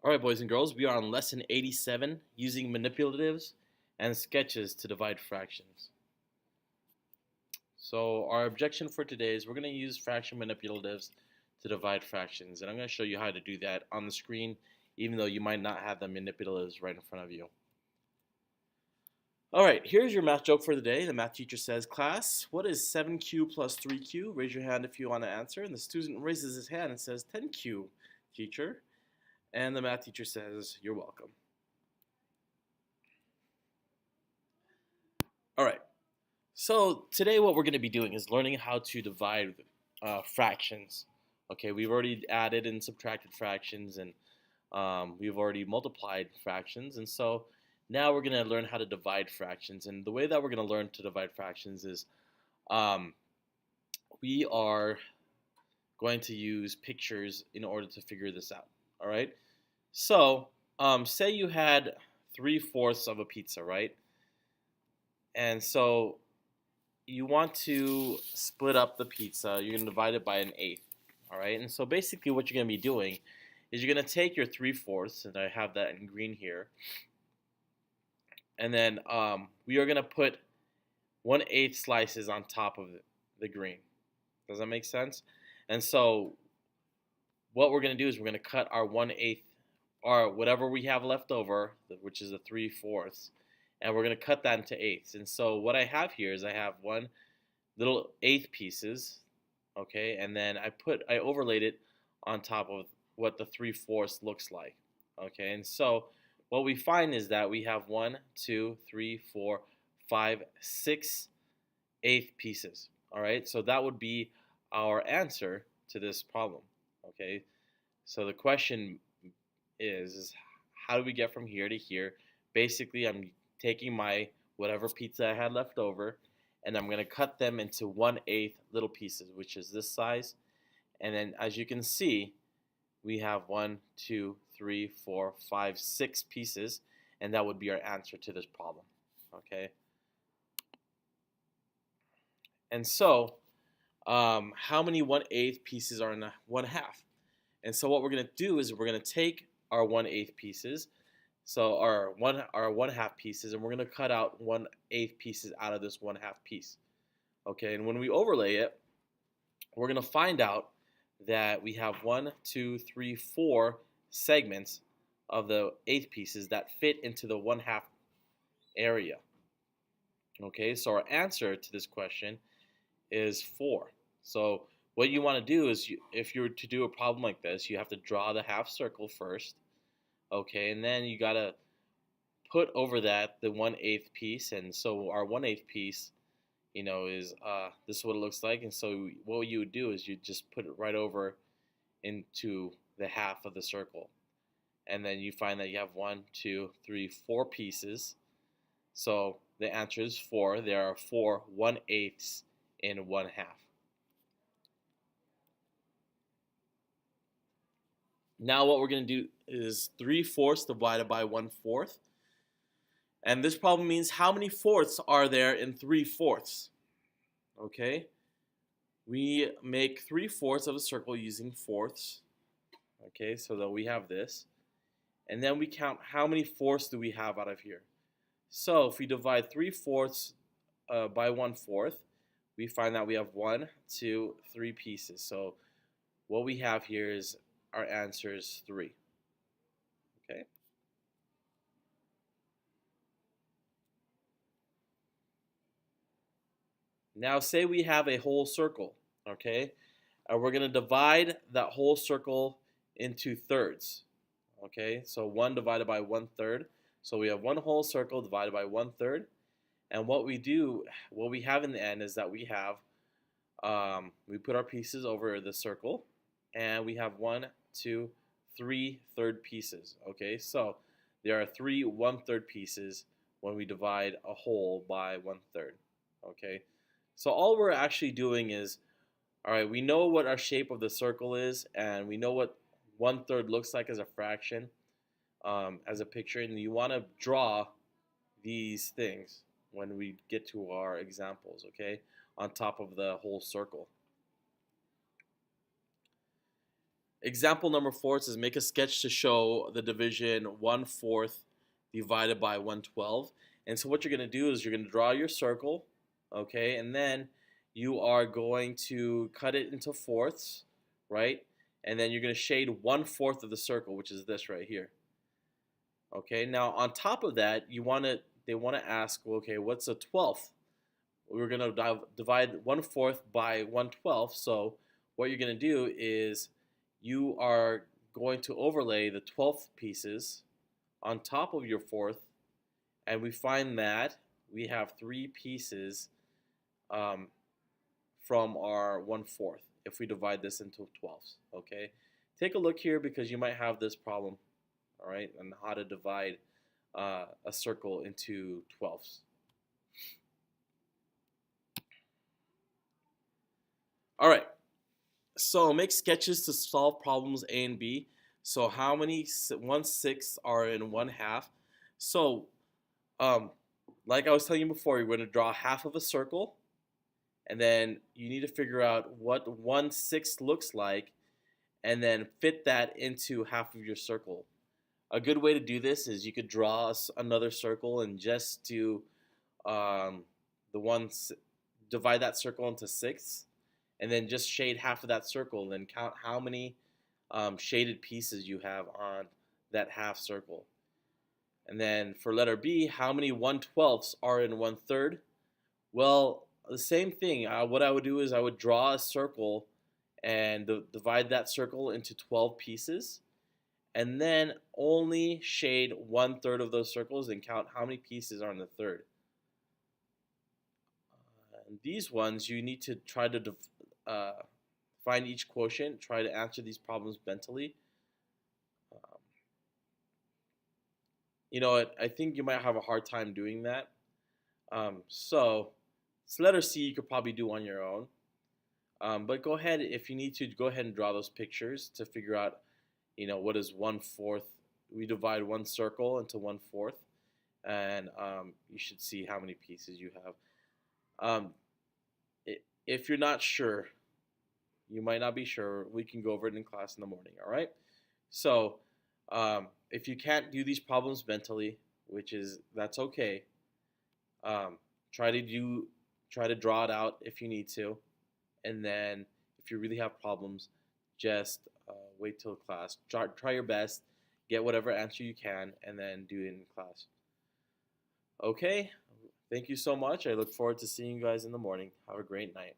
All right, boys and girls, we are on lesson 87, using manipulatives and sketches to divide fractions. So our objection for today is we're going to use fraction manipulatives to divide fractions, and I'm going to show you how to do that on the screen, even though you might not have the manipulatives right in front of you. All right, here's your math joke for the day. The math teacher says, "Class, what is 7q plus 3q? Raise your hand if you want to answer." And the student raises his hand and says, "10q, teacher." And the math teacher says, "You're welcome." All right, so today what we're going to be doing is learning how to divide fractions. Okay, we've already added and subtracted fractions, and we've already multiplied fractions, and so now we're going to learn how to divide fractions. And the way that we're going to learn to divide fractions is um, we are going to use pictures in order to figure this out. All right, so say you had 3/4 of a pizza, right? And so you want to split up the pizza. You're going to divide it by an eighth. All right, and so basically what you're going to be doing is you're going to take your 3/4, and I have that in green here, and then we are going to put 1/8 slices on top of the green. Does that make sense? And so what we're going to do is we're going to cut our 1/8, or whatever we have left over, which is the 3/4, and we're going to cut that into eighths. And so what I have here is I have one little eighth pieces, okay, and then I overlaid it on top of what the 3/4 looks like, okay. And so what we find is that we have 1, 2, 3, 4, 5, 6 eighth pieces. All right, so that would be our answer to this problem, okay. So the question is how do we get from here to here? Basically, I'm taking my whatever pizza I had left over, and I'm going to cut them into 1/8 little pieces, which is this size. And then as you can see, we have 1, 2, 3, 4, 5, 6 pieces, and that would be our answer to this problem, okay. And so how many 1/8 pieces are in a 1/2? And so what we're going to do is we're going to take our 1/8 pieces, so our 1/2 pieces, and we're going to cut out 1/8 pieces out of this 1/2 piece. Okay, and when we overlay it, we're going to find out that we have 1, 2, 3, 4 segments of the eighth pieces that fit into the 1/2 area. Okay, so our answer to this question is 4. So what you want to do is, if you were to do a problem like this, you have to draw the half circle first, okay, and then you gotta put over that the 1/8 piece, and so our 1/8 piece, is this is what it looks like. And so what you would do is you just put it right over into the half of the circle, and then you find that you have 1, 2, 3, 4 pieces. So the answer is 4. There are 4 1/8s in 1/2. Now what we're going to do is 3/4 divided by 1/4. And this problem means how many fourths are there in 3/4? Okay, we make 3/4 of a circle using fourths. Okay, so that we have this. And then we count how many fourths do we have out of here. So if we divide 3/4 by 1/4, we find that we have 1, 2, 3 pieces. So what we have here is our answer is 3. Okay. Now say we have a whole circle, okay? We're going to divide that whole circle into thirds, okay? So 1 divided by 1/3. So we have one whole circle divided by 1/3. And what we have in the end is that we have, we put our pieces over the circle, and we have 1, 2, 3 third pieces, okay? So there are 3 1/3 pieces when we divide a whole by 1/3, okay? So all we're actually doing is, all right, we know what our shape of the circle is, and we know what 1/3 looks like as a fraction, as a picture, and you want to draw these things when we get to our examples, okay, on top of the whole circle. Example number 4 says make a sketch to show the division 1/4 divided by 1/12. And so what you're going to do is you're going to draw your circle, okay, and then you are going to cut it into fourths, right? And then you're going to shade 1/4 of the circle, which is this right here. Okay, now on top of that, they want to ask, okay, what's a 12th? We're going to divide 1/4 by 1/12. So what you're going to do is you are going to overlay the 12th pieces on top of your fourth, and we find that we have 3 pieces from our 1/4 if we divide this into 12ths. Okay, take a look here because you might have this problem, all right, on how to divide a circle into 12ths. All right, so make sketches to solve problems A and B. So how many 1/6 are in 1/2? So like I was telling you before, you're going to draw half of a circle, and then you need to figure out what 1/6 looks like, and then fit that into half of your circle. A good way to do this is you could draw another circle and just do the ones, divide that circle into sixths, and then just shade half of that circle, and then count how many shaded pieces you have on that half circle. And then for letter B, how many 1/12ths are in 1/3? Well, the same thing. What I would do is I would draw a circle and divide that circle into 12 pieces, and then only shade 1/3 of those circles and count how many pieces are in the third. And these ones, you need to try to find each quotient, try to answer these problems mentally. You know, I think you might have a hard time doing that. So letter C you could probably do on your own. But go ahead, if you need to, go ahead and draw those pictures to figure out, you know, what is 1/4. We divide one circle into 1/4, and you should see how many pieces you have. If you're not sure, you might not be sure, we can go over it in class in the morning, all right? So if you can't do these problems mentally, that's okay. Try to draw it out if you need to, and then if you really have problems, just wait till class. Try your best, get whatever answer you can, and then do it in class. Okay, thank you so much. I look forward to seeing you guys in the morning. Have a great night.